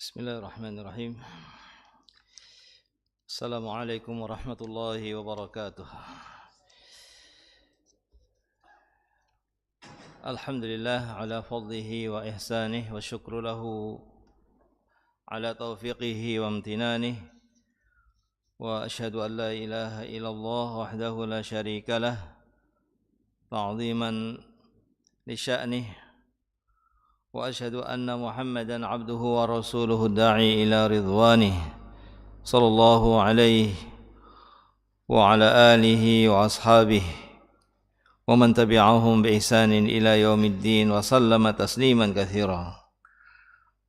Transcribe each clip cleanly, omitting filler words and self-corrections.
Bismillahirrahmanirrahim. Assalamualaikum warahmatullahi wabarakatuh. Alhamdulillah ala fadlihi wa ihsanih wa syukru lahu ala taufiqihi wa amtinanih. Wa ashhadu an la ilaha illallah wahdahu la syarika lah ta'ziman li sya'nih. Wa ashhadu anna Muhammadan abduhu wa rasuluhu da'i ila ridwanih sallallahu alaihi wa ala alihi wa ashabihi wa man tabi'ahum bi ihsanin ila yaumiddin wa sallama tasliman katsira.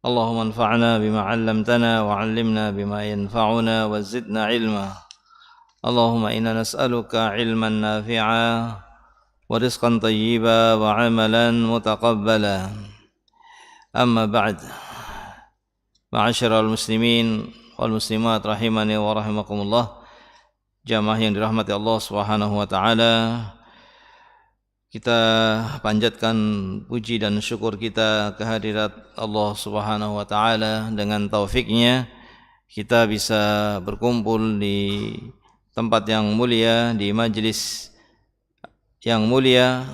Allahumma anfa'na bima 'allamtana wa 'allimna bima yanfa'una wa zidna 'ilma. Allahumma inna nas'aluka 'ilman nafi'a wa rizqan thayyiba wa 'amalan mutaqabbala. Amma ba'd. Ma'asyiral muslimin wal muslimat rahimani wa rahimakumullah. Jamaah yang dirahmati Allah Subhanahu wa taala. Kita panjatkan puji dan syukur kita kehadirat Allah Subhanahu wa taala. Dengan taufiknya kita bisa berkumpul di tempat yang mulia, di majlis yang mulia.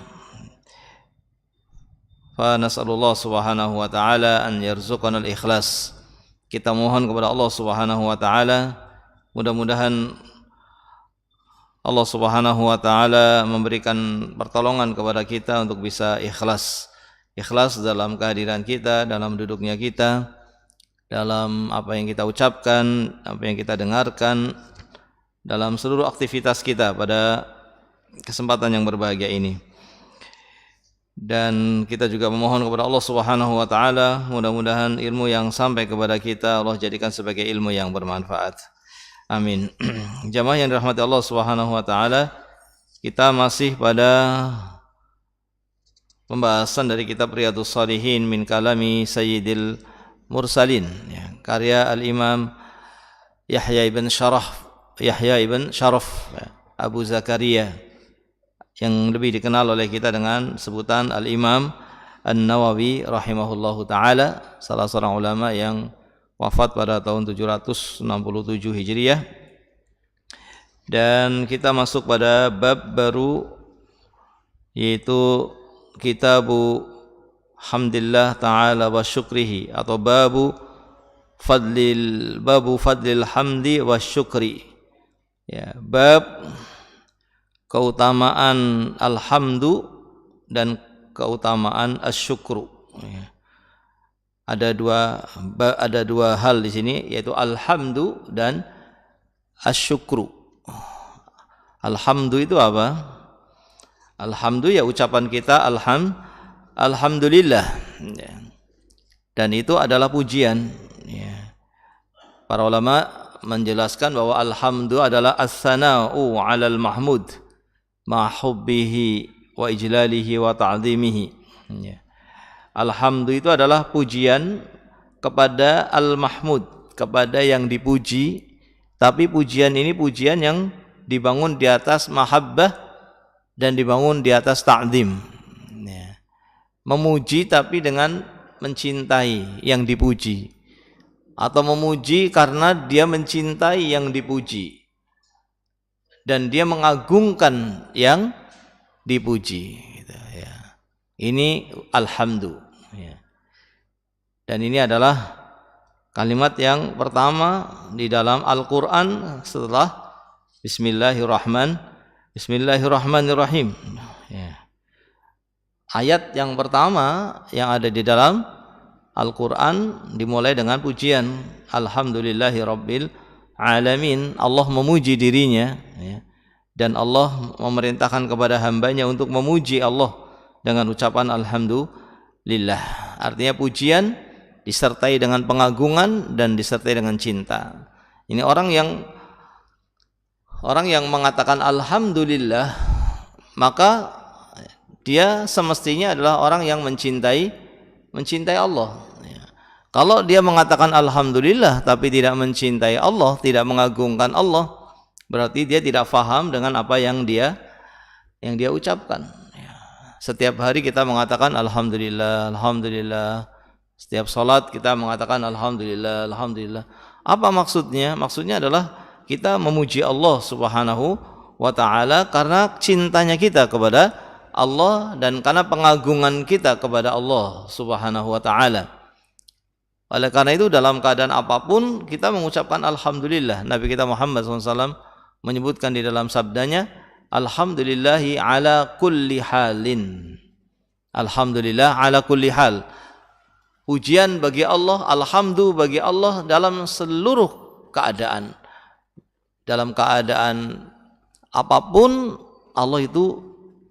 Fa nas'alullah subhanahu wa ta'ala an yarzuqana al-ikhlas. Kita mohon kepada Allah subhanahu wa ta'ala, mudah-mudahan Allah subhanahu wa ta'ala memberikan pertolongan kepada kita untuk bisa ikhlas. Ikhlas dalam kehadiran kita, dalam duduknya kita, dalam apa yang kita ucapkan, apa yang kita dengarkan, dalam seluruh aktivitas kita pada kesempatan yang berbahagia ini. Dan kita juga memohon kepada Allah Subhanahu wa taala, mudah-mudahan ilmu yang sampai kepada kita Allah jadikan sebagai ilmu yang bermanfaat. Amin. Jamaah yang dirahmati Allah Subhanahu wa taala, kita masih pada pembahasan dari kitab Riyadhus Shalihin min kalami Sayyidil Mursalin, ya, karya Al-Imam Yahya ibn Sharaf Abu Zakaria, yang lebih dikenal oleh kita dengan sebutan Al-Imam An-Nawawi rahimahullahu ta'ala, salah seorang ulama yang wafat pada tahun 767 Hijriah. Dan kita masuk pada bab baru, yaitu Kitabu Hamdillah ta'ala wa syukrihi, atau babu fadlil hamdi wa syukri, ya, bab keutamaan alhamdu dan keutamaan asyukru. Ada dua hal di sini, yaitu alhamdu dan asyukru. Alhamdu itu apa? Alhamdu ya ucapan kita alhamdulillah, dan itu adalah pujian. Para ulama menjelaskan bahwa alhamdu adalah as-sana'u 'alal mahmud ma hubbihi wa ijlalihi wa ta'zimihi. Alhamdu itu adalah pujian kepada al-mahmud, kepada yang dipuji, tapi pujian ini pujian yang dibangun di atas mahabbah dan dibangun di atas ta'zim. Memuji tapi dengan mencintai yang dipuji, atau memuji karena dia mencintai yang dipuji dan dia mengagungkan yang dipuji, gitu, ya. Ini alhamdu, ya. Dan ini adalah kalimat yang pertama di dalam Al-Quran setelah Bismillahirrahmanirrahim, ya. Ayat yang pertama yang ada di dalam Al-Quran dimulai dengan pujian Alhamdulillahirabbil alamin. Allah memuji dirinya, ya, dan Allah memerintahkan kepada hambanya untuk memuji Allah dengan ucapan alhamdulillah. Artinya pujian disertai dengan pengagungan dan disertai dengan cinta. Ini orang yang mengatakan alhamdulillah, maka dia semestinya adalah orang yang mencintai Allah. Kalau dia mengatakan alhamdulillah tapi tidak mencintai Allah, tidak mengagungkan Allah, berarti dia tidak faham dengan apa yang dia ucapkan. Setiap hari kita mengatakan alhamdulillah, alhamdulillah, Setiap salat kita mengatakan alhamdulillah, alhamdulillah. Apa maksudnya? Maksudnya adalah kita memuji Allah Subhanahu wa taala karena cintanya kita kepada Allah dan karena pengagungan kita kepada Allah Subhanahu wa taala. Oleh karena itu dalam keadaan apapun kita mengucapkan alhamdulillah. Nabi kita Muhammad SAW menyebutkan di dalam sabdanya, alhamdulillahi ala kulli halin. Alhamdulillah ala kulli hal. Pujian bagi Allah, alhamdu bagi Allah dalam seluruh keadaan. Dalam keadaan apapun Allah itu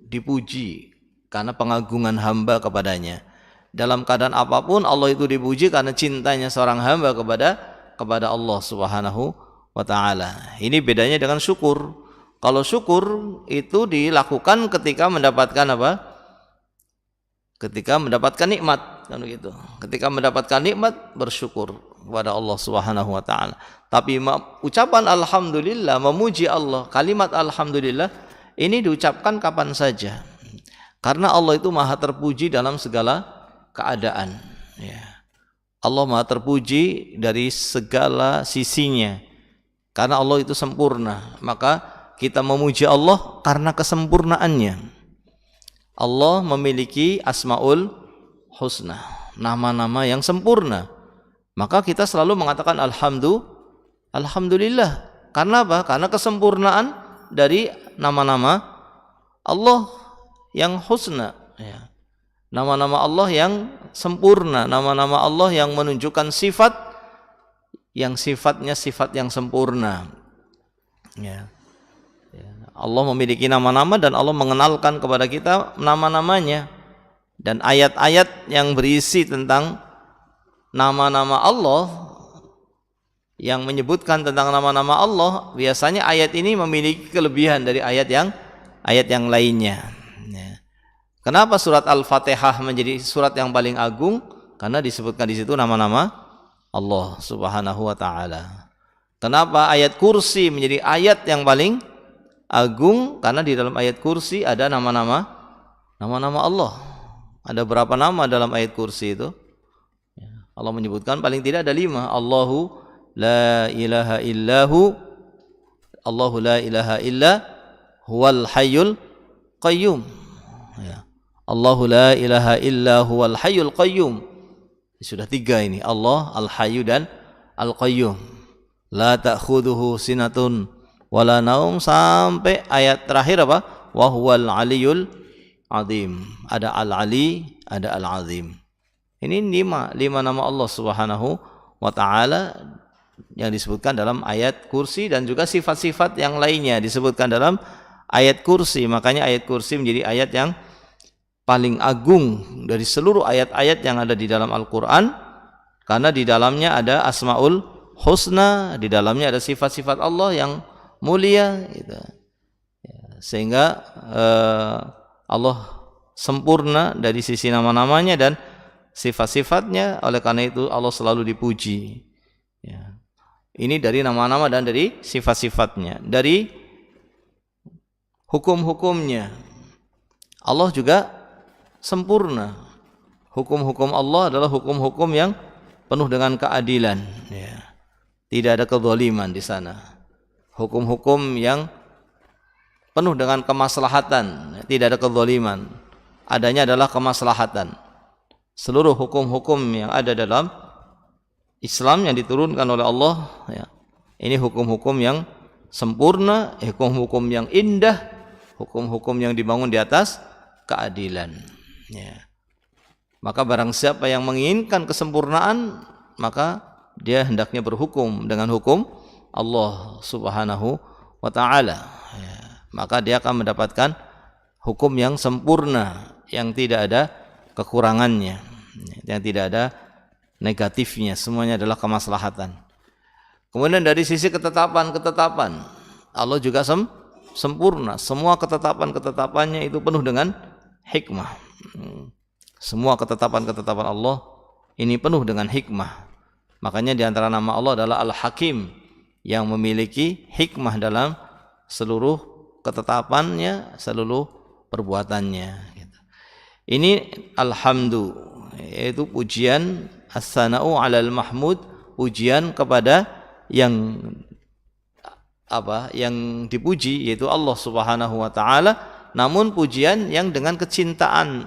dipuji karena pengagungan hamba kepadanya. Dalam keadaan apapun Allah itu dipuji karena cintanya seorang hamba kepada Allah Subhanahu wa taala. Ini bedanya dengan syukur. Kalau syukur itu dilakukan ketika mendapatkan apa? Ketika mendapatkan nikmat, kan begitu. Ketika mendapatkan nikmat bersyukur kepada Allah Subhanahu wa taala. Tapi ucapan alhamdulillah, memuji Allah, kalimat alhamdulillah ini diucapkan kapan saja. Karena Allah itu maha terpuji dalam segala keadaan, ya. Allah maha terpuji dari segala sisinya karena Allah itu sempurna. Maka kita memuji Allah karena kesempurnaannya. Allah memiliki asmaul husna, nama-nama yang sempurna. Maka kita selalu mengatakan alhamdulillah. Karena apa? Karena kesempurnaan dari nama-nama Allah yang husna, ya. Nama-nama Allah yang sempurna, nama-nama Allah yang menunjukkan sifat yang sifatnya sifat yang sempurna, ya. Allah memiliki nama-nama dan Allah mengenalkan kepada kita nama-namanya. Dan ayat-ayat yang berisi tentang nama-nama Allah, yang menyebutkan tentang nama-nama Allah, biasanya ayat ini memiliki kelebihan dari ayat yang lainnya. Kenapa surat Al-Fatihah menjadi surat yang paling agung? Karena disebutkan di situ nama-nama Allah Subhanahu wa taala. Kenapa ayat kursi menjadi ayat yang paling agung? Karena di dalam ayat kursi ada nama-nama Allah. Ada berapa nama dalam ayat kursi itu? Allah menyebutkan paling tidak ada 5. Allahu la ilaha illahu, Allahu la ilaha illa huwal hayyul qayyum, ya. Allahu la ilaha illa huwal hayyul qayyum. Sudah 3 ini, Allah al-hayyu dan al-qayyum. La ta'khudhuhu sinatun wala naum, sampai ayat terakhir apa? Wa huwal aliyul azim. Ada al-ali, ada al-azim. Ini 5 nama Allah Subhanahu wa taala yang disebutkan dalam ayat kursi, dan juga sifat-sifat yang lainnya disebutkan dalam ayat kursi. Makanya ayat kursi menjadi ayat yang paling agung dari seluruh ayat-ayat yang ada di dalam Al-Quran, karena di dalamnya ada asmaul husna, di dalamnya ada sifat-sifat Allah yang mulia, gitu. Sehingga Allah sempurna dari sisi nama-namanya dan sifat-sifatnya. Oleh karena itu Allah selalu dipuji, ya. Ini dari nama-nama dan dari sifat-sifatnya. Dari hukum-hukumnya, Allah juga sempurna. Hukum-hukum Allah adalah hukum-hukum yang penuh dengan keadilan, ya. Tidak ada kezaliman di sana. Hukum-hukum yang penuh dengan kemaslahatan, tidak ada kezaliman. Adanya adalah kemaslahatan. Seluruh hukum-hukum yang ada dalam Islam yang diturunkan oleh Allah, ya, ini hukum-hukum yang sempurna, hukum-hukum yang indah, hukum-hukum yang dibangun di atas keadilan, ya. Maka barang siapa yang menginginkan kesempurnaan, maka dia hendaknya berhukum dengan hukum Allah Subhanahu wa taala, ya. Maka dia akan mendapatkan hukum yang sempurna, yang tidak ada kekurangannya, yang tidak ada negatifnya, semuanya adalah kemaslahatan. Kemudian dari sisi ketetapan Allah juga sempurna. Semua ketetapannya itu penuh dengan hikmah. Semua ketetapan Allah ini penuh dengan hikmah. Makanya di antara nama Allah adalah Al-Hakim, yang memiliki hikmah dalam seluruh ketetapannya, seluruh perbuatannya. Ini alhamdu, yaitu pujian As-sana'u 'alal mahmud, pujian kepada yang yang dipuji, yaitu Allah Subhanahu wa taala, namun pujian yang dengan kecintaan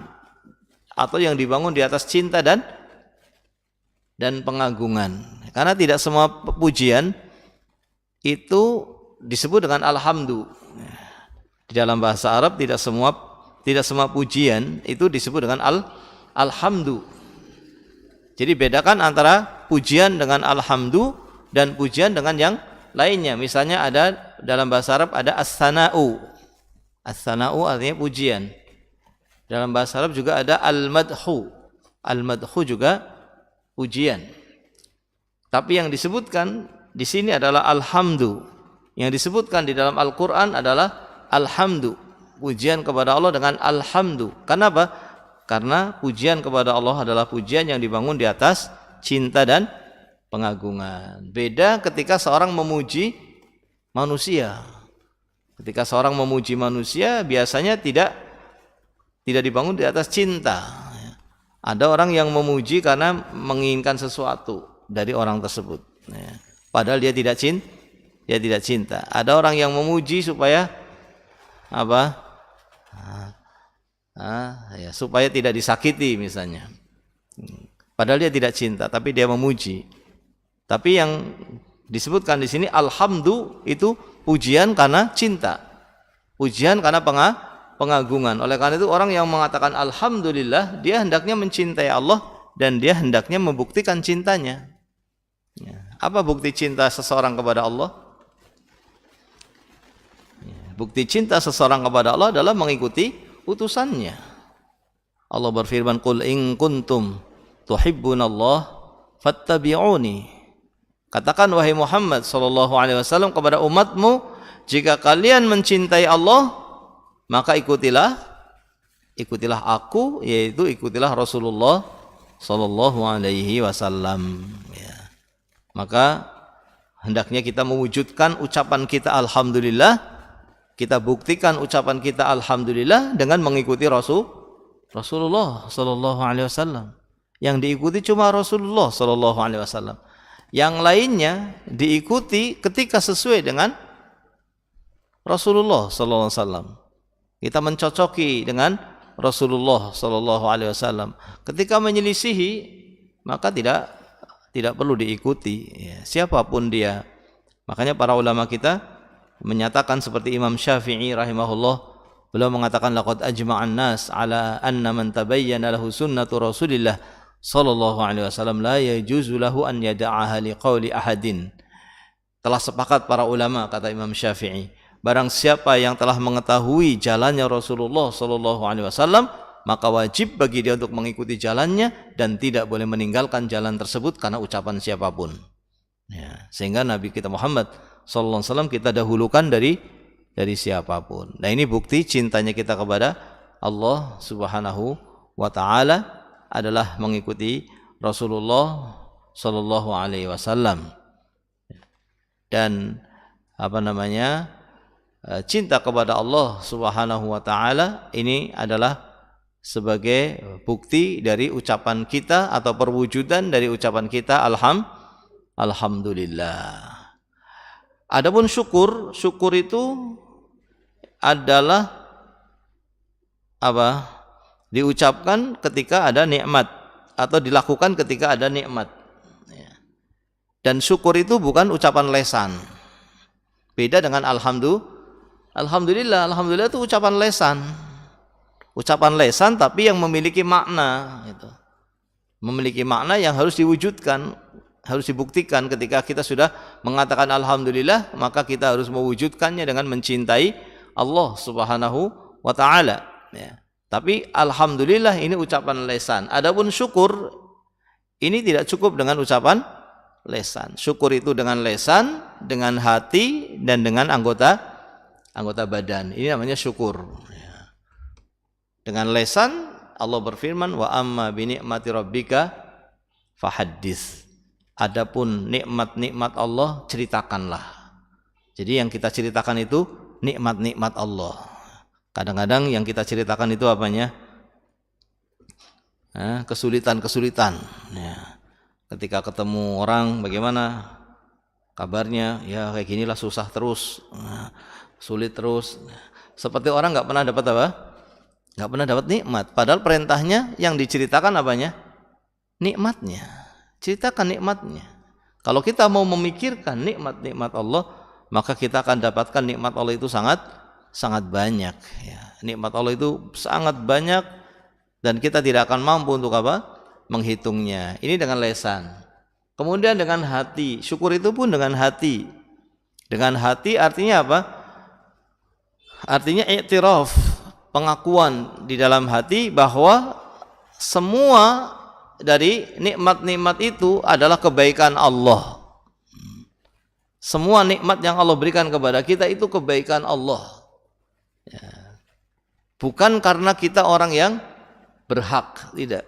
atau yang dibangun di atas cinta dan pengagungan. Karena tidak semua pujian itu disebut dengan alhamdu. Di dalam bahasa Arab tidak semua pujian itu disebut dengan alhamdu. Jadi bedakan antara pujian dengan alhamdu dan pujian dengan yang lainnya. Misalnya ada dalam bahasa Arab ada as-sana'u. As-sana'u artinya pujian. Dalam bahasa Arab juga ada al-madhu. Al-madhu juga pujian. Tapi yang disebutkan di sini adalah alhamdu. Yang disebutkan di dalam Al-Qur'an adalah alhamdu. Pujian kepada Allah dengan alhamdu. Kenapa? Karena pujian kepada Allah adalah pujian yang dibangun di atas cinta dan pengagungan. Beda ketika seorang memuji manusia. Ketika seorang memuji manusia biasanya tidak dibangun di atas cinta. Ada orang yang memuji karena menginginkan sesuatu dari orang tersebut. Padahal dia tidak cinta. Ada orang yang memuji supaya supaya tidak disakiti misalnya. Padahal dia tidak cinta, tapi dia memuji. Tapi yang disebutkan di sini alhamdu itu pujian karena cinta, pujian karena pengagungan. Oleh karena itu orang yang mengatakan alhamdulillah, dia hendaknya mencintai Allah dan dia hendaknya membuktikan cintanya. Apa bukti cinta seseorang kepada Allah? Bukti cinta seseorang kepada Allah adalah mengikuti utusannya. Allah berfirman, "Qul in kuntum tuhibbunallah fattabi'uni." Katakan wahai Muhammad sallallahu alaihi wasallam kepada umatmu, jika kalian mencintai Allah, maka ikutilah aku, yaitu ikutilah Rasulullah sallallahu alaihi wasallam. Maka hendaknya kita mewujudkan ucapan kita alhamdulillah. Kita buktikan ucapan kita alhamdulillah dengan mengikuti Rasulullah sallallahu alaihi wasallam. Yang diikuti cuma Rasulullah sallallahu alaihi wasallam. Yang lainnya diikuti ketika sesuai dengan Rasulullah sallallahu alaihi wasallam. Kita mencocoki dengan Rasulullah sallallahu alaihi wasallam. Ketika menyelisihi, maka tidak perlu diikuti, siapapun dia. Makanya para ulama kita menyatakan seperti Imam Syafi'i rahimahullah, beliau mengatakan laqad ajma'an nas ala anna man tabayyana lahu sunnatu Rasulillah sallallahu alaihi wasallam la yajuzu lahu an yada'aha liqauli ahadin. Telah sepakat para ulama, kata Imam Syafi'i, barang siapa yang telah mengetahui jalannya Rasulullah sallallahu alaihi wasallam, maka wajib bagi dia untuk mengikuti jalannya dan tidak boleh meninggalkan jalan tersebut karena ucapan siapapun. Sehingga Nabi kita Muhammad sallallahu alaihi wasallam kita dahulukan dari siapapun. Nah, ini bukti cintanya kita kepada Allah Subhanahu wa taala adalah mengikuti Rasulullah sallallahu alaihi wasallam. Dan cinta kepada Allah Subhanahu wa taala ini adalah sebagai bukti dari ucapan kita atau perwujudan dari ucapan kita alhamdulillah. Adapun syukur itu adalah diucapkan ketika ada nikmat atau dilakukan ketika ada nikmat. Dan syukur itu bukan ucapan lesan. Beda dengan alhamdulillah itu ucapan lesan. Ucapan lesan tapi yang memiliki makna gitu. Memiliki makna yang harus diwujudkan, harus dibuktikan. Ketika kita sudah mengatakan alhamdulillah, maka kita harus mewujudkannya dengan mencintai Allah Subhanahu wa taala. Tapi alhamdulillah ini ucapan lesan. Adapun syukur ini tidak cukup dengan ucapan lesan. Syukur itu dengan lesan, dengan hati dan dengan anggota badan. Ini namanya syukur. Dengan lesan Allah berfirman, wa amma bi ni'mati rabbika fahaddits. Adapun nikmat-nikmat Allah ceritakanlah. Jadi yang kita ceritakan itu nikmat-nikmat Allah. Kadang-kadang yang kita ceritakan itu apanya? Kesulitan-kesulitan. Ketika ketemu orang, bagaimana kabarnya? Ya kayak ginilah, susah terus, sulit terus. Seperti orang nggak pernah dapat apa? Nggak pernah dapat nikmat. Padahal perintahnya yang diceritakan apanya? Nikmatnya. Ceritakan nikmatnya. Kalau kita mau memikirkan nikmat-nikmat Allah, maka kita akan dapatkan nikmat Allah itu sangat banyak. Ya, nikmat Allah itu sangat banyak dan kita tidak akan mampu untuk apa? Menghitungnya. Ini dengan lesan. Kemudian dengan hati. Syukur itu pun dengan hati. Dengan hati artinya apa? Artinya i'tiraf, pengakuan di dalam hati bahwa semua dari nikmat-nikmat itu adalah kebaikan Allah. Semua nikmat yang Allah berikan kepada kita itu kebaikan Allah. Ya. Bukan karena kita orang yang berhak, tidak.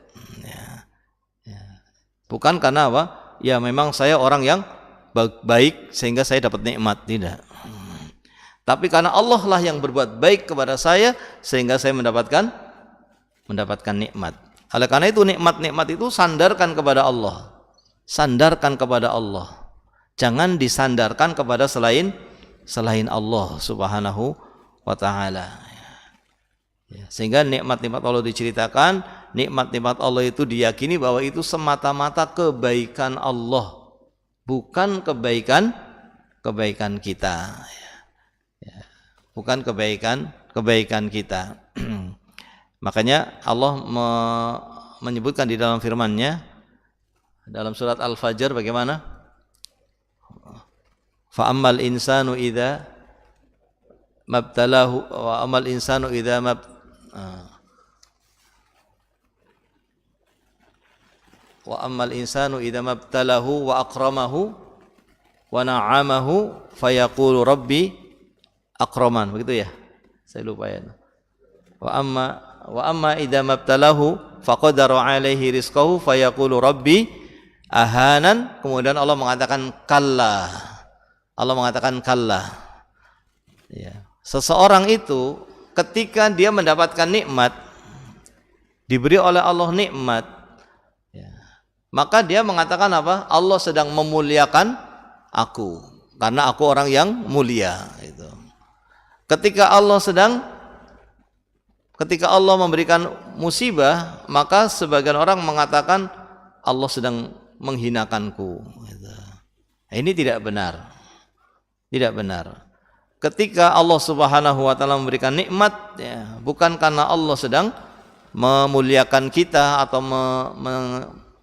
Bukan karena apa? Ya memang saya orang yang baik sehingga saya dapat nikmat, tidak. Tapi karena Allah lah yang berbuat baik kepada saya sehingga saya mendapatkan nikmat. Oleh karena itu nikmat-nikmat itu sandarkan kepada Allah. Sandarkan kepada Allah. Jangan disandarkan kepada selain Allah Subhanahu wa taala. Sehingga nikmat-nikmat Allah diceritakan, nikmat-nikmat Allah itu diyakini bahwa itu semata-mata kebaikan Allah, bukan kebaikan kita. Bukan kebaikan kita. Makanya Allah menyebutkan di dalam firman-Nya dalam surat Al-Fajr bagaimana? Fa ammal insanu idza mabtalahu wa amal insanu idza wa ammal insanu idza mabtalahu wa akramahu wa na'amahu fayaqulu rabbi akraman, begitu ya? Saya lupa ya. Wa amma idza mabtalahu faqadara alaihi rizqahu fayaqulu rabbi ahanan. Kemudian Allah mengatakan kalla. Ya. Seseorang itu ketika dia mendapatkan nikmat, diberi oleh Allah nikmat, ya, maka dia mengatakan apa? Allah sedang memuliakan aku karena aku orang yang mulia. Itu. Ketika Allah memberikan musibah, maka sebagian orang mengatakan Allah sedang menghinakanku. Gitu. Ini tidak benar. Tidak benar. Ketika Allah Subhanahu wa taala memberikan nikmat, ya, bukan karena Allah sedang memuliakan kita atau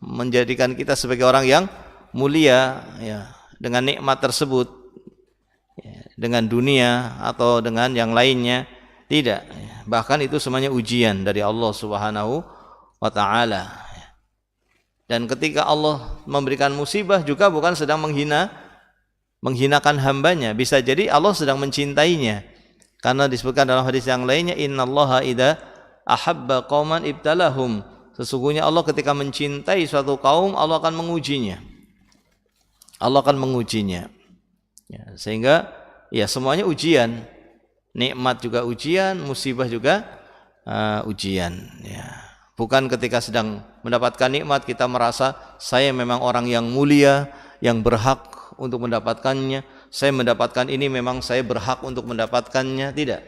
menjadikan kita sebagai orang yang mulia, ya, dengan nikmat tersebut, ya, dengan dunia atau dengan yang lainnya, tidak. Bahkan itu semuanya ujian dari Allah Subhanahu wa taala. Dan ketika Allah memberikan musibah juga bukan sedang menghinakan hambanya, bisa jadi Allah sedang mencintainya, karena disebutkan dalam hadis yang lainnya, innallaha idza ahabba qauman ibtalahum, sesungguhnya Allah ketika mencintai suatu kaum Allah akan mengujinya. Ya, sehingga ya semuanya ujian, nikmat juga ujian, musibah juga ujian. Ya. Bukan ketika sedang mendapatkan nikmat kita merasa saya memang orang yang mulia, yang berhak untuk mendapatkannya, saya mendapatkan ini memang saya berhak untuk mendapatkannya. Tidak.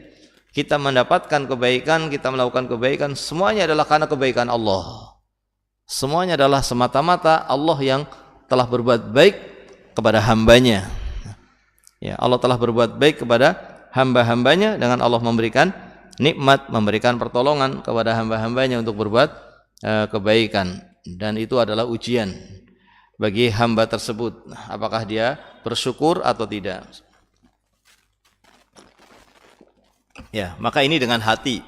Kita mendapatkan kebaikan, kita melakukan kebaikan, semuanya adalah karena kebaikan Allah. Semuanya adalah semata-mata Allah yang telah berbuat baik kepada hambanya. Ya, Allah telah berbuat baik kepada hamba-hambanya dengan Allah memberikan nikmat, memberikan pertolongan kepada hamba-hambanya untuk berbuat kebaikan, dan itu adalah ujian bagi hamba tersebut, apakah dia bersyukur atau tidak. Ya, maka ini dengan hati.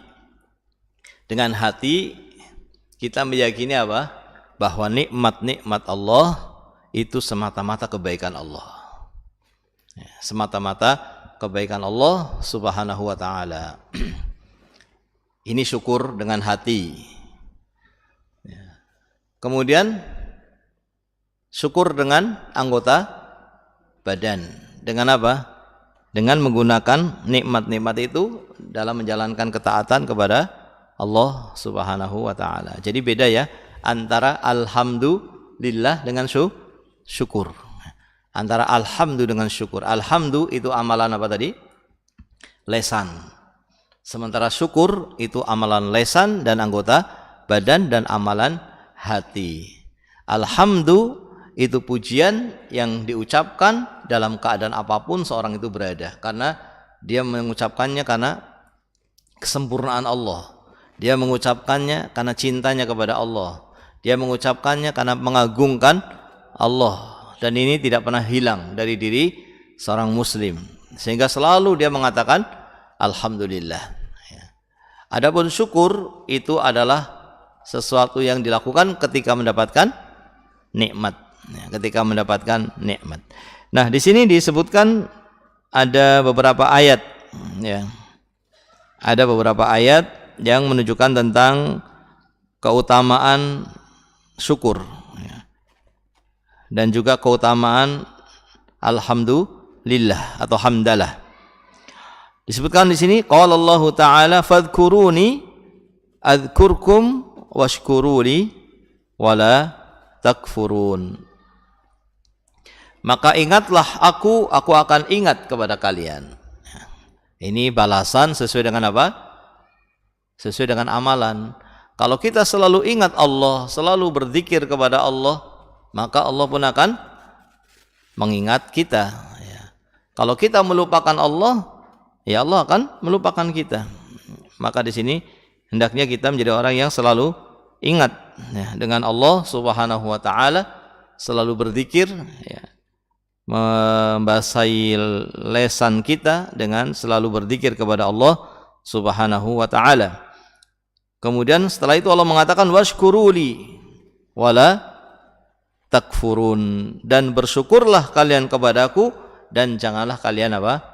Dengan hati kita meyakini apa? Bahwa nikmat-nikmat Allah itu semata-mata kebaikan Allah. Ya, semata-mata kebaikan Allah Subhanahu wa taala. Ini syukur dengan hati. Ya. Kemudian syukur dengan anggota badan. Dengan apa? Dengan menggunakan nikmat-nikmat itu dalam menjalankan ketaatan kepada Allah Subhanahu wa taala. Jadi beda ya antara alhamdulillah dengan syukur. Antara alhamdu dengan syukur. Alhamdu itu amalan apa tadi? Lesan. Sementara syukur itu amalan lesan dan anggota badan dan amalan hati. Alhamdu itu pujian yang diucapkan dalam keadaan apapun seorang itu berada, karena dia mengucapkannya karena kesempurnaan Allah. Dia mengucapkannya karena cintanya kepada Allah. Dia mengucapkannya karena mengagungkan Allah. Dan ini tidak pernah hilang dari diri seorang muslim, sehingga selalu dia mengatakan alhamdulillah. Adapun syukur itu adalah sesuatu yang dilakukan ketika mendapatkan nikmat. Ketika mendapatkan nikmat. Nah, di sini disebutkan ada beberapa ayat, ya. Ada beberapa ayat yang menunjukkan tentang keutamaan syukur, ya. Dan juga keutamaan alhamdulillah atau hamdalah. Disebutkan di sini qala Allah Ta'ala fadhkuruni adzkurkum washkuruni wala takfurun. Maka ingatlah aku akan ingat kepada kalian. Ini balasan sesuai dengan apa? Sesuai dengan amalan. Kalau kita selalu ingat Allah, selalu berzikir kepada Allah, maka Allah pun akan mengingat kita. Kalau kita melupakan Allah, ya Allah akan melupakan kita. Maka di sini hendaknya kita menjadi orang yang selalu ingat, ya, dengan Allah Subhanahu wa Ta'ala, selalu berzikir, ya, membasahi lesan kita dengan selalu berzikir kepada Allah Subhanahu wa Ta'ala. Kemudian setelah itu Allah mengatakan washkuruli wala takfurun, dan bersyukurlah kalian kepadaku dan janganlah kalian apa?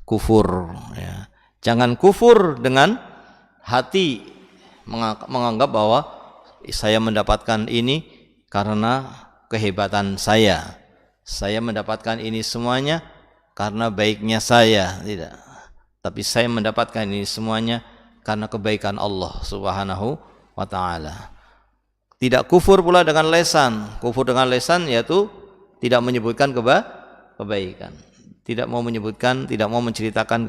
Kufur, ya. Jangan kufur dengan hati, menganggap bahwa saya mendapatkan ini karena kehebatan saya mendapatkan ini semuanya karena baiknya saya, tidak. Tapi saya mendapatkan ini semuanya karena kebaikan Allah Subhanahu wa Ta'ala. Tidak kufur pula dengan lesan. Kufur dengan lesan yaitu tidak menyebutkan kebaikan, tidak mau menyebutkan, tidak mau menceritakan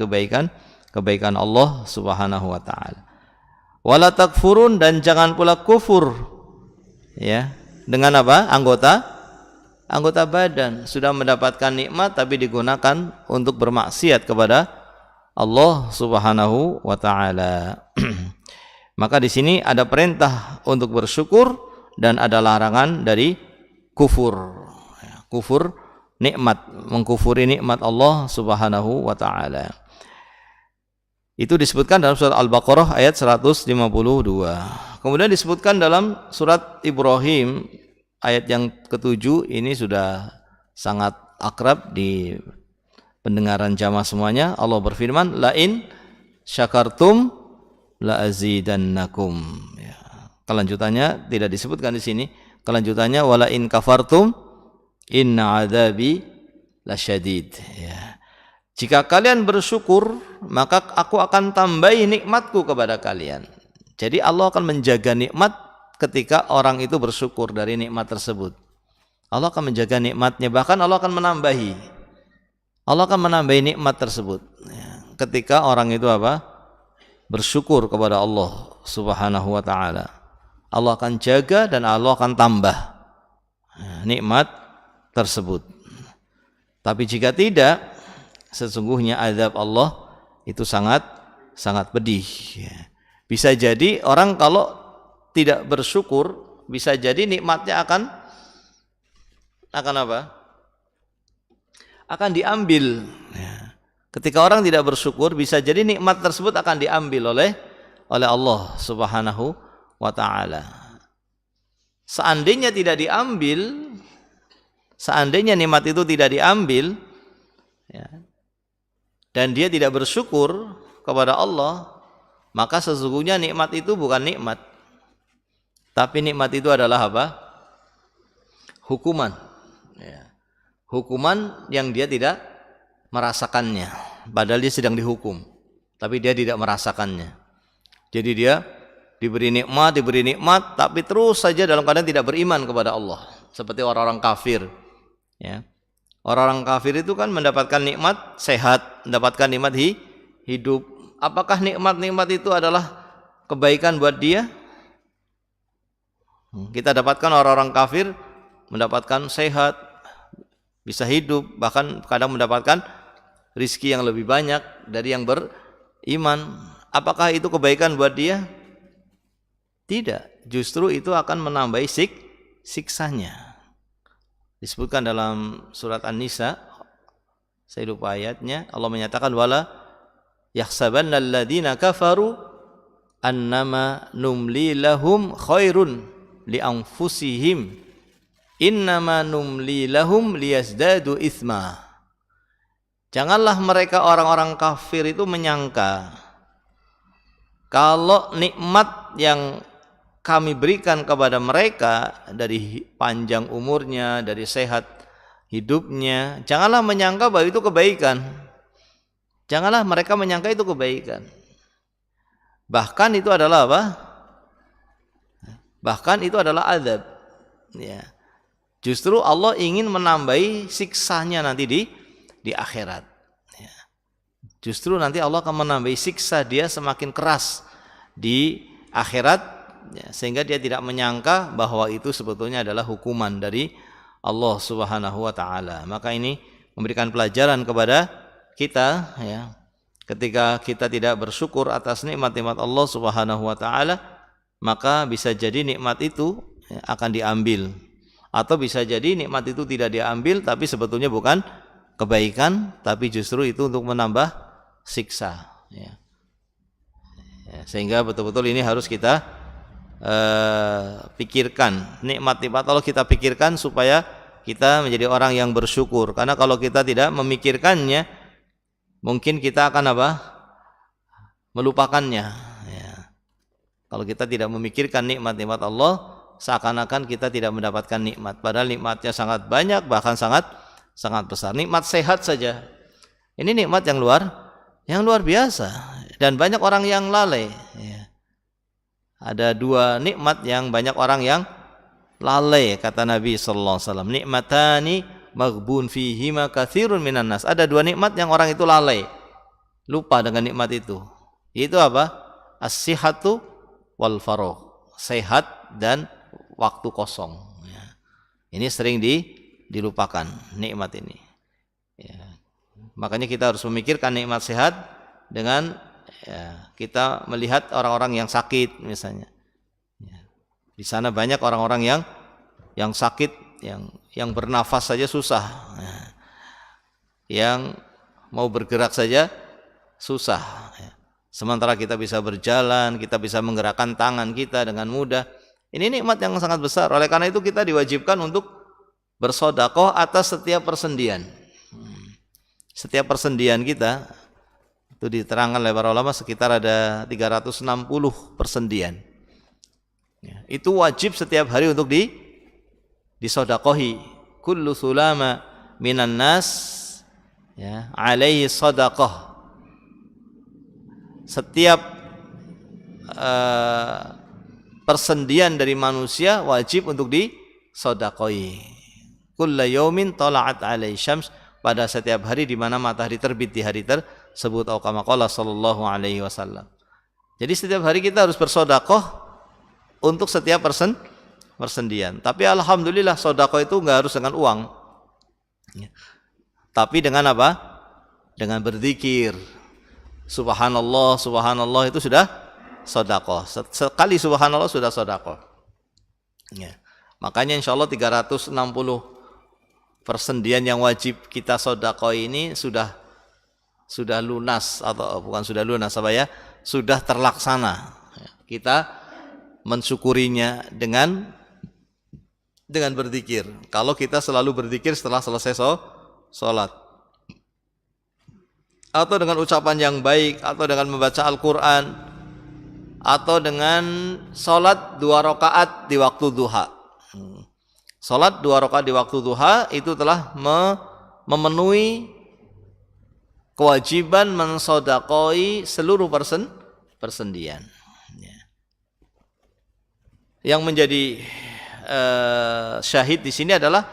kebaikan Allah Subhanahu wa Ta'ala. Wala takfurun, dan jangan pula kufur, ya, dengan apa? Anggota badan. Sudah mendapatkan nikmat tapi digunakan untuk bermaksiat kepada Allah Subhanahu wa Ta'ala. Maka di sini ada perintah untuk bersyukur dan ada larangan dari kufur. Kufur nikmat, mengkufuri nikmat Allah Subhanahu wa Ta'ala. Itu disebutkan dalam surat Al-Baqarah ayat 152. Kemudian disebutkan dalam surat Ibrahim ayat yang ke-7, ini sudah sangat akrab di pendengaran jamaah semuanya. Allah berfirman, la in syakartum la azidannakum. Ya. Kelanjutannya tidak disebutkan di sini. Kelanjutannya wala in kafartum inna adzabi lasyadid. Ya. Jika kalian bersyukur, maka aku akan tambahi nikmatku kepada kalian. Jadi Allah akan menjaga nikmat ketika orang itu bersyukur dari nikmat tersebut. Allah akan menjaga nikmatnya, bahkan Allah akan menambahi. Allah akan menambahi nikmat tersebut. Ya. Ketika orang itu apa? Bersyukur kepada Allah Subhanahu wa Ta'ala. Allah akan jaga dan Allah akan tambah nikmat tersebut. Tapi jika tidak, sesungguhnya azab Allah itu sangat pedih. Bisa jadi orang kalau tidak bersyukur, bisa jadi nikmatnya akan apa? Akan diambil. Ketika orang tidak bersyukur, bisa jadi nikmat tersebut akan diambil oleh Allah Subhanahu wa Ta'ala. Seandainya tidak diambil, seandainya nikmat itu tidak diambil, ya, dan dia tidak bersyukur kepada Allah, maka sesungguhnya nikmat itu bukan nikmat, tapi nikmat itu adalah apa? Hukuman, ya. Hukuman yang dia tidak merasakannya, padahal dia sedang dihukum, tapi dia tidak merasakannya. Jadi dia diberi nikmat, tapi terus saja dalam keadaan tidak beriman kepada Allah. seperti orang-orang kafir. Ya. Orang-orang kafir itu kan mendapatkan nikmat sehat, mendapatkan nikmat hidup. Apakah nikmat-nikmat itu adalah kebaikan buat dia? Kita dapatkan orang-orang kafir mendapatkan sehat, bisa hidup, bahkan kadang mendapatkan rizki yang lebih banyak dari yang beriman. Apakah itu kebaikan buat dia? Tidak. Justru itu akan menambahi siksanya. Disebutkan dalam surat An-Nisa, saya lupa ayatnya, Allah menyatakan wala yahsabanna alladhina kafaru annama numli lahum khairun li anfusihim innama numli lahum liyazdadu itsma. Janganlah mereka orang-orang kafir itu menyangka kalau nikmat yang kami berikan kepada mereka dari panjang umurnya, dari sehat hidupnya, janganlah menyangka bahwa itu kebaikan. Janganlah mereka menyangka itu kebaikan. Bahkan itu adalah apa? Bahkan itu adalah azab. Ya. Justru Allah ingin menambahi siksanya nanti di akhirat. Ya. Justru nanti Allah akan menambahi siksa dia semakin keras di akhirat, ya, sehingga dia tidak menyangka bahwa itu sebetulnya adalah hukuman dari Allah Subhanahu wa taala. Maka ini memberikan pelajaran kepada kita, ya. Ketika kita tidak bersyukur atas nikmat-nikmat Allah Subhanahu wa taala, maka bisa jadi nikmat itu, ya, akan diambil, atau bisa jadi nikmat itu tidak diambil tapi sebetulnya bukan kebaikan, tapi justru itu untuk menambah siksa, ya. Ya, sehingga betul-betul ini harus kita pikirkan. Nikmat-nikmat Allah kita pikirkan supaya kita menjadi orang yang bersyukur. Karena kalau kita tidak memikirkannya, mungkin kita akan apa? Melupakannya, ya. Kalau kita tidak memikirkan nikmat-nikmat Allah, seakan-akan kita tidak mendapatkan nikmat, padahal nikmatnya sangat banyak, bahkan sangat besar. Nikmat sehat saja, ini nikmat yang luar biasa, dan banyak orang yang lalai, ya. Ada dua nikmat yang banyak orang yang lalai, kata Nabi sallallahu alaihi wasallam, nikmatani maghbun fihima katsirun minan nas. Ada dua nikmat yang orang itu lalai, lupa dengan nikmat itu. Itu apa? As-sihhatu wal faragh, sehat dan waktu kosong, ya. Ini sering dilupakan nikmat ini, ya. Makanya kita harus memikirkan nikmat sehat dengan, ya, kita melihat orang-orang yang sakit misalnya, ya. Di sana banyak orang-orang yang sakit, yang bernafas saja susah, ya. Yang mau bergerak saja susah, ya. Sementara kita bisa berjalan, kita bisa menggerakkan tangan kita dengan mudah. Ini nikmat yang sangat besar. Oleh karena itu kita diwajibkan untuk bersedekah atas setiap persendian. Setiap persendian kita itu diterangkan oleh para ulama sekitar ada 360 persendian. Ya, itu wajib setiap hari untuk disedekahi. Kullu sulama minan nas, ya, alaihi sedekah. Setiap persendian dari manusia wajib untuk disedekahi. Kullu yaumin tala'at alaihi syams, pada setiap hari di mana matahari terbit di hari tersebut, atau kama qala sallallahu alaihi wasallam. Jadi setiap hari kita harus bersedekah untuk setiap persendian. Tapi alhamdulillah sedekah itu enggak harus dengan uang. Tapi dengan apa? Dengan berzikir. Subhanallah, subhanallah itu sudah sedekah. Sekali subhanallah sudah sedekah. Ya. Makanya insyaallah 360 persendian yang wajib kita sedekah ini sudah lunas, atau bukan sudah lunas apa ya? Sudah terlaksana. Kita mensyukurinya dengan berzikir. Kalau kita selalu berzikir setelah selesai salat, atau dengan ucapan yang baik, atau dengan membaca Al-Quran, atau dengan sholat 2 rakaat di waktu duha. Sholat 2 rakaat di waktu duha itu telah memenuhi kewajiban mensedekahi seluruh persendian. Yang menjadi syahid di sini adalah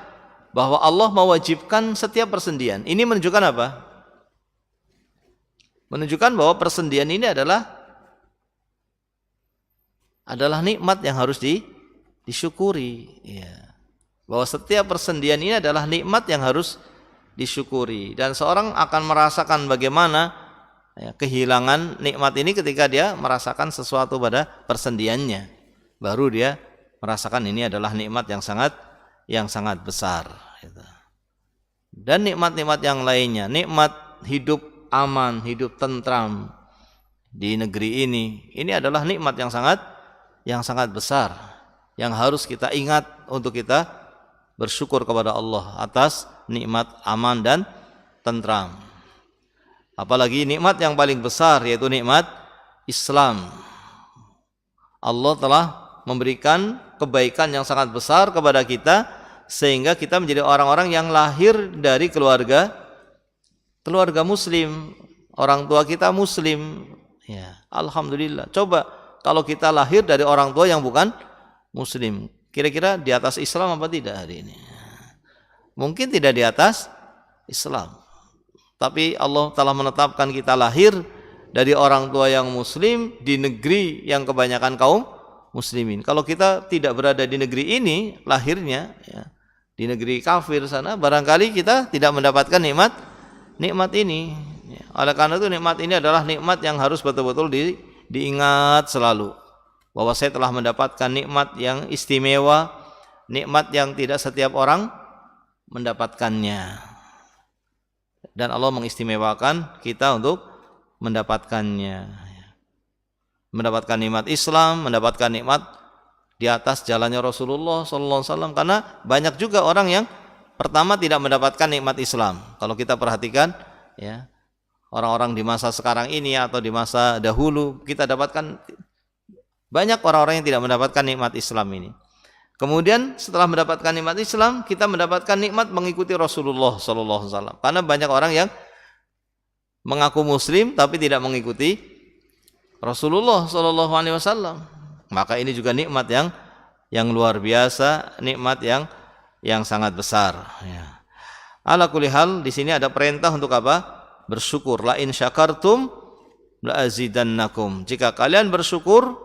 bahwa Allah mewajibkan setiap persendian. Ini menunjukkan apa? Menunjukkan bahwa persendian ini adalah nikmat yang harus disyukuri. Ya. Bahwa setiap persendian ini adalah nikmat yang harus disyukuri. Dan seorang akan merasakan bagaimana kehilangan nikmat ini ketika dia merasakan sesuatu pada persendiannya. Baru dia merasakan ini adalah nikmat yang sangat besar. Dan nikmat-nikmat yang lainnya, nikmat hidup aman, hidup tentram di negeri ini adalah nikmat yang sangat besar, yang harus kita ingat untuk kita bersyukur kepada Allah atas nikmat aman dan tentram. Apalagi nikmat yang paling besar, yaitu nikmat Islam. Allah telah memberikan kebaikan yang sangat besar kepada kita, sehingga kita menjadi orang-orang yang lahir dari keluarga muslim, orang tua kita muslim. Ya, alhamdulillah. Coba kalau kita lahir dari orang tua yang bukan muslim, kira-kira di atas Islam apa tidak hari ini? Mungkin tidak di atas Islam. Tapi Allah telah menetapkan kita lahir dari orang tua yang muslim di negeri yang kebanyakan kaum muslimin. Kalau kita tidak berada di negeri ini, lahirnya ya, di negeri kafir sana, barangkali kita tidak mendapatkan nikmat ini. Oleh karena itu nikmat ini adalah nikmat yang harus betul-betul diingat selalu, bahwa saya telah mendapatkan nikmat yang istimewa, nikmat yang tidak setiap orang mendapatkannya, dan Allah mengistimewakan kita untuk mendapatkannya, mendapatkan nikmat Islam, mendapatkan nikmat di atas jalannya Rasulullah SAW. Karena banyak juga orang yang pertama tidak mendapatkan nikmat Islam. Kalau kita perhatikan ya, orang-orang di masa sekarang ini atau di masa dahulu, kita dapatkan banyak orang-orang yang tidak mendapatkan nikmat Islam ini. Kemudian setelah mendapatkan nikmat Islam, kita mendapatkan nikmat mengikuti Rasulullah SAW. Karena banyak orang yang mengaku Muslim tapi tidak mengikuti Rasulullah SAW. Maka ini juga nikmat yang luar biasa, nikmat yang sangat besar. Ya. Ala kulli hal, di sini ada perintah untuk apa? Bersyukur. La in syakartum la azidannakum. Jika kalian bersyukur,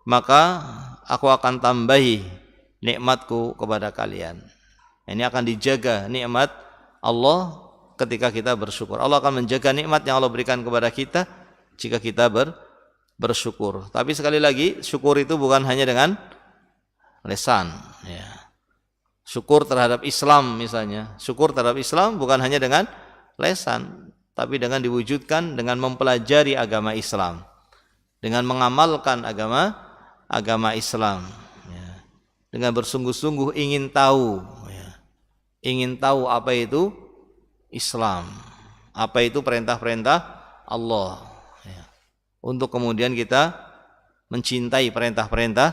maka aku akan tambahi nikmatku kepada kalian. Ini akan dijaga nikmat Allah ketika kita bersyukur. Allah akan menjaga nikmat yang Allah berikan kepada kita jika kita bersyukur. Tapi sekali lagi, syukur itu bukan hanya dengan lisan. Ya. Syukur terhadap Islam misalnya, syukur terhadap Islam bukan hanya dengan lisan, tapi dengan diwujudkan dengan mempelajari agama Islam, dengan mengamalkan agama Islam, ya. Dengan bersungguh-sungguh ingin tahu, ya. Ingin tahu apa itu Islam, apa itu perintah-perintah Allah, ya. Untuk kemudian kita mencintai perintah-perintah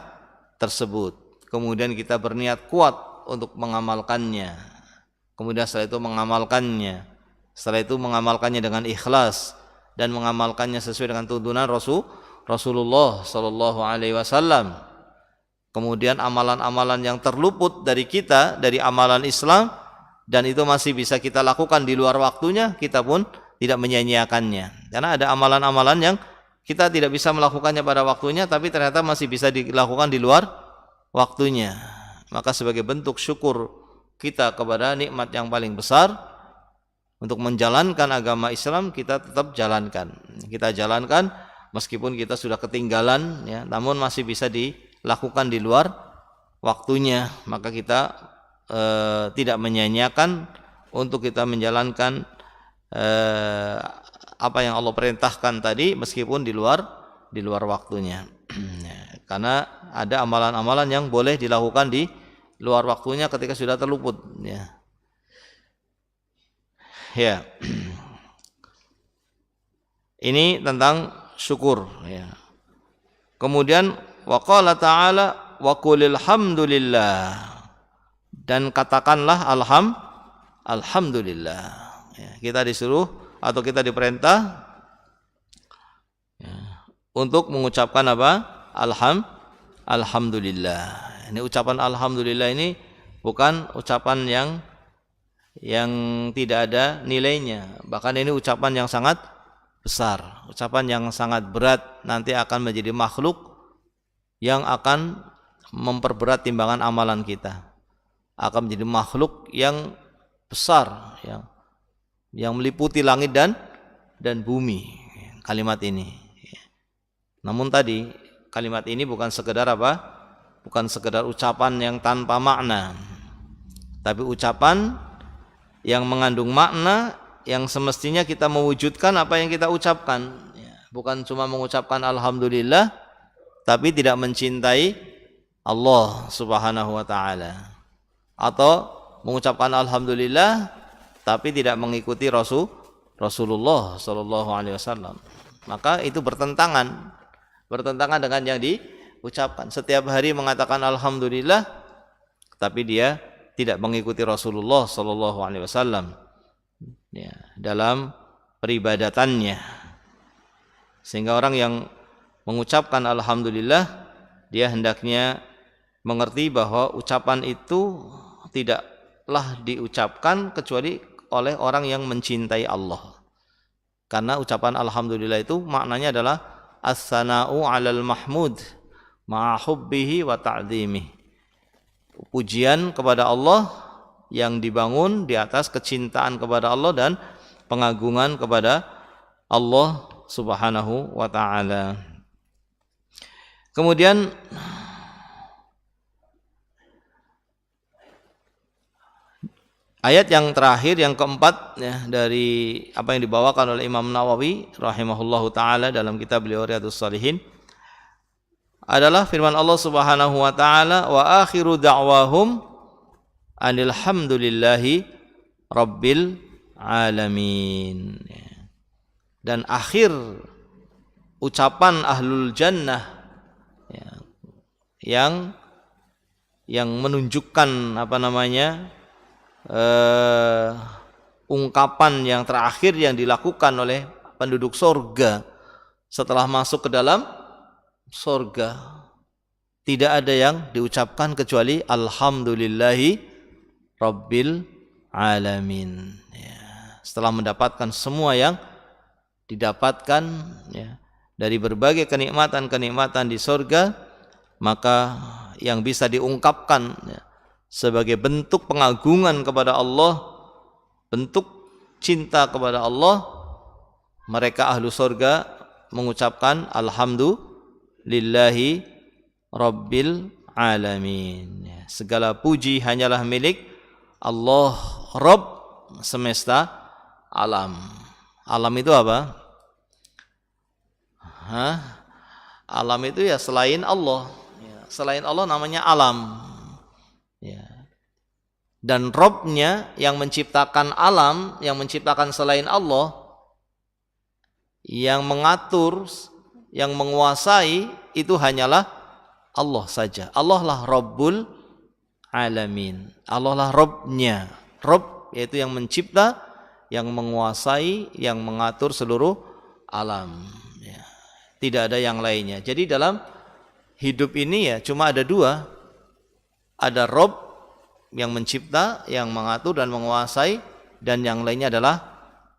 tersebut, kemudian kita berniat kuat untuk mengamalkannya, kemudian setelah itu mengamalkannya dengan ikhlas dan mengamalkannya sesuai dengan tuntunan Rasulullah Sallallahu Alaihi Wasallam. Kemudian amalan-amalan yang terluput dari kita, dari amalan Islam, dan itu masih bisa kita lakukan di luar waktunya, kita pun tidak menyia-nyiakannya. Karena ada amalan-amalan yang kita tidak bisa melakukannya pada waktunya, tapi ternyata masih bisa dilakukan di luar waktunya. Maka sebagai bentuk syukur kita kepada nikmat yang paling besar, untuk menjalankan agama Islam, kita tetap jalankan. Kita jalankan meskipun kita sudah ketinggalan, ya, namun masih bisa dilakukan di luar waktunya. Maka kita tidak menyia-nyiakan untuk kita menjalankan apa yang Allah perintahkan tadi, meskipun di luar waktunya. Karena ada amalan-amalan yang boleh dilakukan di luar waktunya ketika sudah terluput, ya. Ya. Ini tentang syukur, ya. Kemudian waqala ta'ala wa qulil hamdulillah, dan katakanlah alhamdulillah, ya. Kita disuruh atau kita diperintah, ya, untuk mengucapkan apa? Alhamdulillah. Ini ucapan alhamdulillah ini bukan ucapan yang tidak ada nilainya. Bahkan ini ucapan yang sangat besar, ucapan yang sangat berat, nanti akan menjadi makhluk yang akan memperberat timbangan amalan kita. Akan menjadi makhluk yang besar, yang meliputi langit dan bumi. Kalimat ini. Namun tadi kalimat ini bukan sekedar apa? Bukan sekedar ucapan yang tanpa makna, tapi ucapan yang mengandung makna, yang semestinya kita mewujudkan apa yang kita ucapkan. Bukan cuma mengucapkan alhamdulillah tapi tidak mencintai Allah Subhanahu wa taala, atau mengucapkan alhamdulillah tapi tidak mengikuti Rasulullah sallallahu alaihi wasallam. Maka itu bertentangan dengan yang diucapkan. Setiap hari mengatakan alhamdulillah tapi dia tidak mengikuti Rasulullah sallallahu alaihi wasallam dalam peribadatannya. Sehingga orang yang mengucapkan alhamdulillah, dia hendaknya mengerti bahwa ucapan itu tidaklah diucapkan kecuali oleh orang yang mencintai Allah. Karena ucapan alhamdulillah itu maknanya adalah as-sana'u 'alal mahmud ma'a hubbihi wa ta'dhimihi. Pujian kepada Allah yang dibangun di atas kecintaan kepada Allah dan pengagungan kepada Allah Subhanahu wa taala. Kemudian ayat yang terakhir, yang keempat dari apa yang dibawakan oleh Imam Nawawi rahimahullahu taala dalam kitab beliau Riyadhus Shalihin adalah firman Allah Subhanahu wa taala, wa akhiru da'wahum anil hamdulillahi rabbil alamin. Dan akhir ucapan ahlul jannah yang menunjukkan ungkapan yang terakhir yang dilakukan oleh penduduk surga setelah masuk ke dalam surga, tidak ada yang diucapkan kecuali alhamdulillahi rabbil alamin. Setelah mendapatkan semua yang didapatkan dari berbagai kenikmatan-kenikmatan di surga, maka yang bisa diungkapkan sebagai bentuk pengagungan kepada Allah, bentuk cinta kepada Allah, mereka ahlu surga mengucapkan alhamdulillahi rabbil alamin. Segala puji hanyalah milik Allah, Rabb semesta alam. Alam itu apa? Alam itu ya selain Allah. Selain Allah namanya alam. Dan Rabb-nya yang menciptakan alam, yang menciptakan selain Allah, yang mengatur, yang menguasai, itu hanyalah Allah saja. Allah lah Rabbul alamin. Allah lah Rabb-nya. Rabb yaitu yang mencipta, yang menguasai, yang mengatur seluruh alam. Tidak ada yang lainnya. Jadi dalam hidup ini cuma ada dua. Ada Rabb yang mencipta, yang mengatur dan menguasai, dan yang lainnya adalah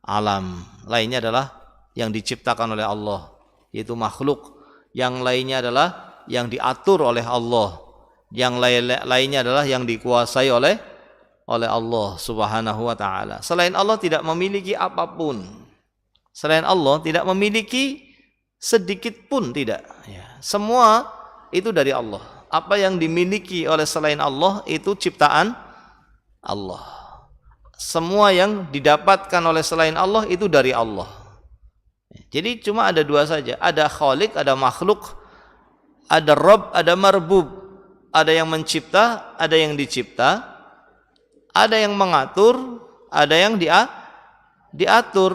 alam. Lainnya adalah yang diciptakan oleh Allah, yaitu makhluk. Yang lainnya adalah yang diatur oleh Allah. Yang lainnya adalah yang dikuasai oleh Allah Subhanahu wa taala. Selain Allah tidak memiliki apapun. Selain Allah tidak memiliki sedikit pun, tidak. Semua itu dari Allah. Apa yang dimiliki oleh selain Allah itu ciptaan Allah. Semua yang didapatkan oleh selain Allah itu dari Allah. Jadi cuma ada dua saja. Ada khaliq, ada makhluk. Ada Rabb, ada marbub. Ada yang mencipta, ada yang dicipta. Ada yang mengatur, ada yang diatur.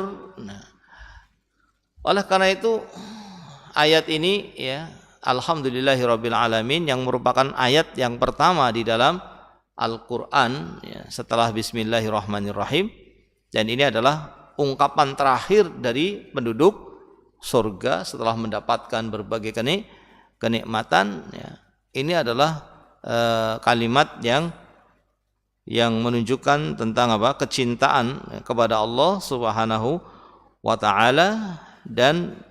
Oleh karena itu ayat ini alhamdulillahirabbil alamin yang merupakan ayat yang pertama di dalam Al-Qur'an setelah bismillahirrahmanirrahim, dan ini adalah ungkapan terakhir dari penduduk surga setelah mendapatkan berbagai kenikmatan. Ini adalah kalimat yang menunjukkan tentang apa? Kecintaan kepada Allah Subhanahu wa taala dan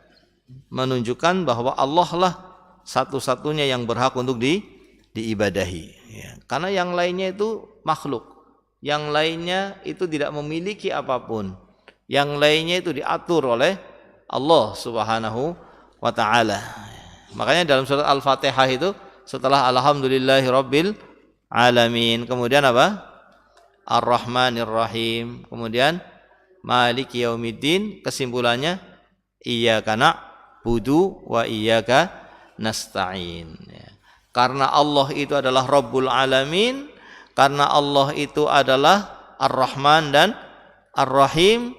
menunjukkan bahwa Allah lah satu-satunya yang berhak untuk diibadahi. Ya. Karena yang lainnya itu makhluk, yang lainnya itu tidak memiliki apapun, yang lainnya itu diatur oleh Allah Subhanahu wa taala. Makanya dalam surat Al-Fatihah itu setelah alhamdulillahirabbil alamin, kemudian apa? Ar-Rahmanir Rahim, kemudian Maliki Yaumiddin, kesimpulannya iyyaka na'budu wa iyyaka nasta'in. Karena Allah itu adalah Rabbul Alamin, karena Allah itu adalah Ar-Rahman dan Ar-Rahim,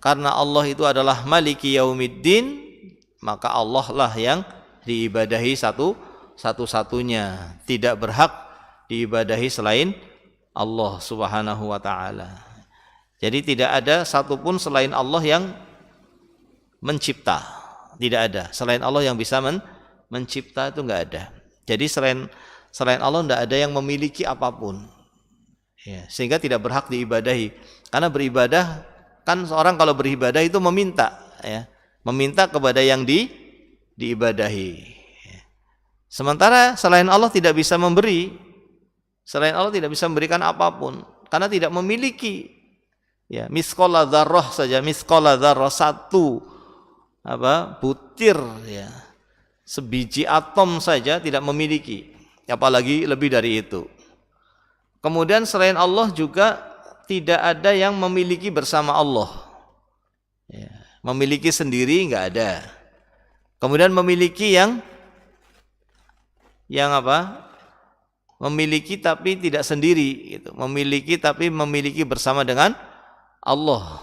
karena Allah itu adalah Maliki Yaumiddin, maka Allah lah yang diibadahi satu-satunya, tidak berhak diibadahi selain Allah Subhanahu wa taala. Jadi tidak ada satupun selain Allah yang mencipta, tidak ada. Selain Allah yang bisa mencipta itu enggak ada. Jadi selain Allah enggak ada yang memiliki apapun. Ya, sehingga tidak berhak diibadahi. Karena beribadah kan seorang kalau beribadah itu meminta, ya, meminta kepada yang diibadahi. Sementara selain Allah tidak bisa memberi, selain Allah tidak bisa memberikan apapun karena tidak memiliki, ya, misqala dzarrah saja, misqala dzarrah, satu butir, ya, sebiji atom saja tidak memiliki, apalagi lebih dari itu. Kemudian selain Allah juga tidak ada yang memiliki bersama Allah, ya, memiliki sendiri enggak ada. Kemudian memiliki yang memiliki tapi tidak sendiri, gitu. Memiliki tapi memiliki bersama dengan Allah,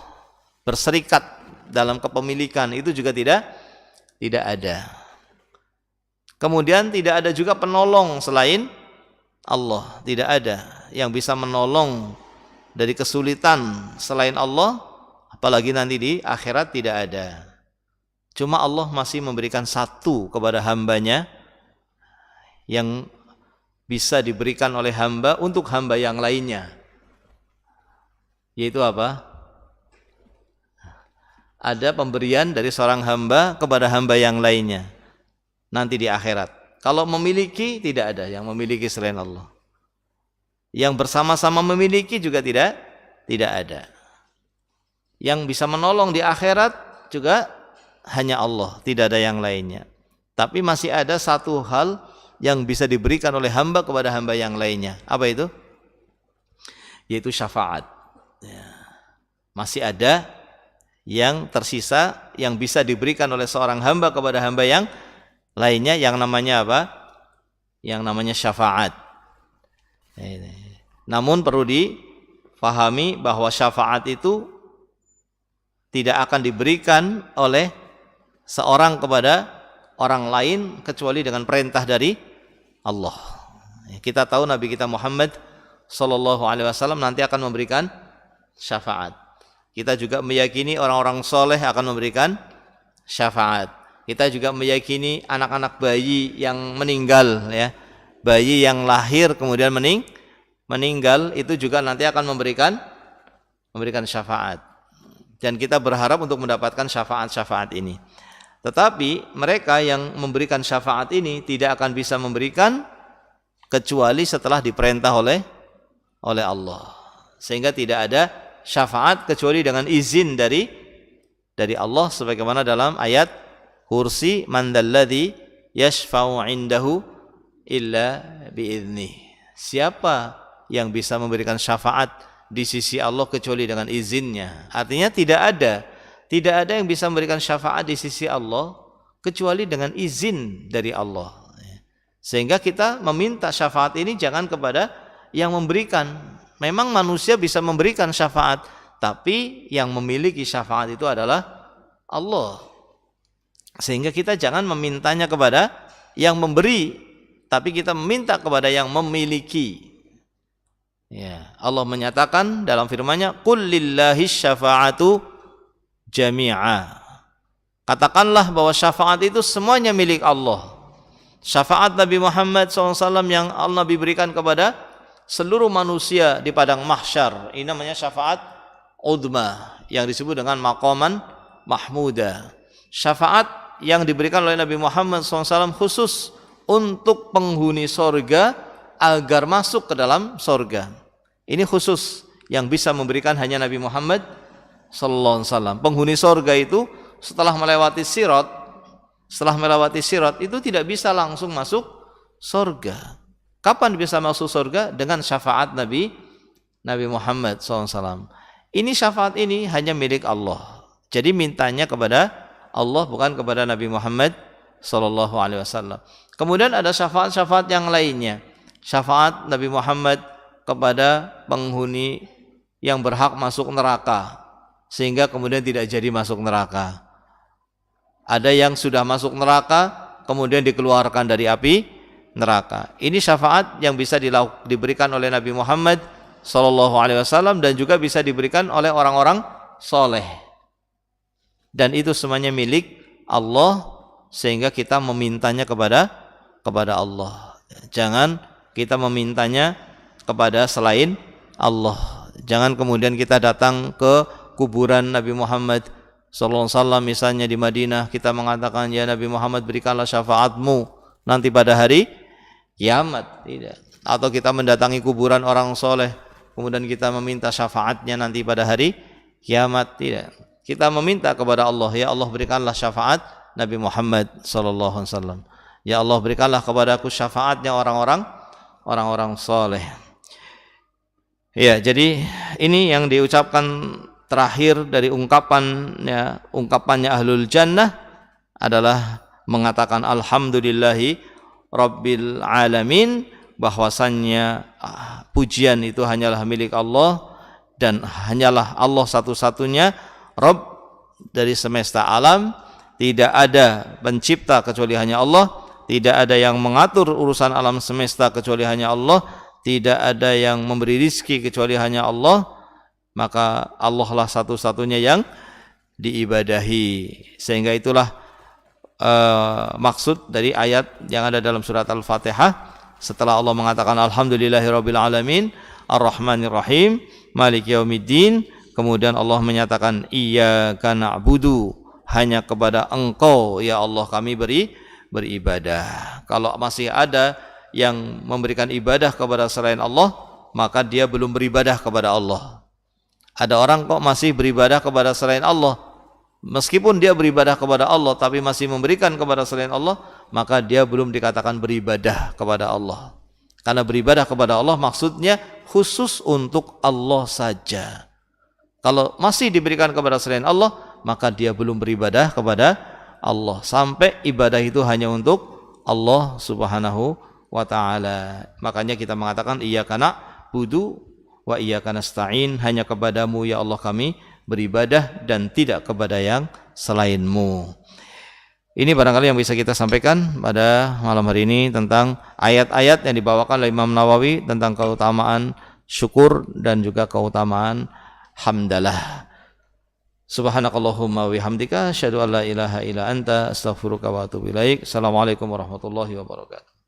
berserikat dalam kepemilikan, itu juga tidak ada. Kemudian tidak ada juga penolong selain Allah, tidak ada yang bisa menolong dari kesulitan selain Allah, apalagi nanti di akhirat tidak ada. Cuma Allah masih memberikan satu kepada hambanya yang bisa diberikan oleh hamba untuk hamba yang lainnya, yaitu apa? Ada pemberian dari seorang hamba kepada hamba yang lainnya nanti di akhirat. Kalau memiliki, tidak ada yang memiliki selain Allah. Yang bersama-sama memiliki juga tidak ada. Yang bisa menolong di akhirat juga hanya Allah, tidak ada yang lainnya. Tapi masih ada satu hal yang bisa diberikan oleh hamba kepada hamba yang lainnya. Apa itu? Yaitu syafaat. Ya. Masih ada yang tersisa yang bisa diberikan oleh seorang hamba kepada hamba yang lainnya, yang namanya apa? Yang namanya syafaat. Namun perlu difahami bahwa syafaat itu tidak akan diberikan oleh seorang kepada orang lain kecuali dengan perintah dari Allah. Kita tahu Nabi kita Muhammad sallallahu alaihi wasallam nanti akan memberikan syafaat. Kita juga meyakini orang-orang soleh akan memberikan syafaat. Kita juga meyakini anak-anak bayi yang meninggal, ya, bayi yang lahir kemudian meninggal itu juga nanti akan memberikan syafaat. Dan kita berharap untuk mendapatkan syafaat-syafaat ini. Tetapi mereka yang memberikan syafaat ini tidak akan bisa memberikan kecuali setelah diperintah oleh Allah. Sehingga tidak ada syafaat kecuali dengan izin dari Allah, sebagaimana dalam ayat kursi, man dzalladzi yashfa'u 'indahu illa bi'idznih. Siapa yang bisa memberikan syafaat di sisi Allah kecuali dengan izinnya? Artinya tidak ada yang bisa memberikan syafaat di sisi Allah kecuali dengan izin dari Allah. Sehingga kita meminta syafaat ini jangan kepada yang memberikan. Memang manusia bisa memberikan syafaat, tapi yang memiliki syafaat itu adalah Allah. Sehingga kita jangan memintanya kepada yang memberi, tapi kita meminta kepada yang memiliki. Ya, Allah menyatakan dalam firman-Nya, "Qul lillahi syafa'atu jami'a." Katakanlah bahwa syafaat itu semuanya milik Allah. Syafaat Nabi Muhammad SAW yang Nabi berikan kepada seluruh manusia di padang mahsyar, ini namanya syafaat udma yang disebut dengan maqaman mahmuda. Syafaat yang diberikan oleh Nabi Muhammad SAW khusus untuk penghuni sorga agar masuk ke dalam sorga. Ini khusus yang bisa memberikan hanya Nabi Muhammad SAW. Penghuni sorga itu setelah melewati sirat itu tidak bisa langsung masuk sorga. Kapan bisa masuk sorga? Dengan syafaat Nabi Muhammad SAW. Ini syafaat ini hanya milik Allah. Jadi mintanya kepada Allah, bukan kepada Nabi Muhammad SAW. Kemudian ada syafaat-syafaat yang lainnya. Syafaat Nabi Muhammad kepada penghuni yang berhak masuk neraka, sehingga kemudian tidak jadi masuk neraka. Ada yang sudah masuk neraka kemudian dikeluarkan dari api neraka. Ini syafaat yang bisa diberikan oleh Nabi Muhammad SAW dan juga bisa diberikan oleh orang-orang soleh. Dan itu semuanya milik Allah, sehingga kita memintanya kepada Allah. Jangan kita memintanya kepada selain Allah. Jangan kemudian kita datang ke kuburan Nabi Muhammad SAW misalnya di Madinah, kita mengatakan, ya Nabi Muhammad, berikanlah syafaatmu nanti pada hari kiamat. Tidak. Atau kita mendatangi kuburan orang soleh kemudian kita meminta syafaatnya nanti pada hari kiamat. Tidak. Kita meminta kepada Allah, ya Allah berikanlah syafaat Nabi Muhammad SAW. Ya Allah berikanlah kepadaku syafaatnya orang-orang soleh. Ya, jadi ini yang diucapkan terakhir dari ungkapannya ahlul jannah adalah mengatakan alhamdulillahi rabbil alamin, bahwasannya pujian itu hanyalah milik Allah dan hanyalah Allah satu-satunya Rabb dari semesta alam. Tidak ada pencipta kecuali hanya Allah, tidak ada yang mengatur urusan alam semesta kecuali hanya Allah, tidak ada yang memberi rizki kecuali hanya Allah. Maka Allah lah satu-satunya yang diibadahi. Sehingga itulah maksud dari ayat yang ada dalam surat Al-Fatihah. Setelah Allah mengatakan alhamdulillahirabbil alamin arrahmanir rahim maliki yaumiddin, kemudian Allah menyatakan iyyaka na'budu, hanya kepada Engkau ya Allah kami beribadah. Kalau masih ada yang memberikan ibadah kepada selain Allah, maka dia belum beribadah kepada Allah. Ada orang kok masih beribadah kepada selain Allah, meskipun dia beribadah kepada Allah tapi masih memberikan kepada selain Allah, maka dia belum dikatakan beribadah kepada Allah. Karena beribadah kepada Allah maksudnya khusus untuk Allah saja. Kalau masih diberikan kepada selain Allah, maka dia belum beribadah kepada Allah. Sampai ibadah itu hanya untuk Allah Subhanahu wa ta'ala. Makanya kita mengatakan iyyaka na'budu wa iyyaka nasta'in, hanya kepadamu ya Allah kami beribadah dan tidak kepada yang selainmu. Ini barangkali yang bisa kita sampaikan pada malam hari ini tentang ayat-ayat yang dibawakan oleh Imam Nawawi tentang keutamaan syukur dan juga keutamaan hamdalah. Subhanakallahumma wihamdika asyhadu an la ilaha illa anta astaghfiruka wa atubu ilaik. Assalamualaikum warahmatullahi wabarakatuh.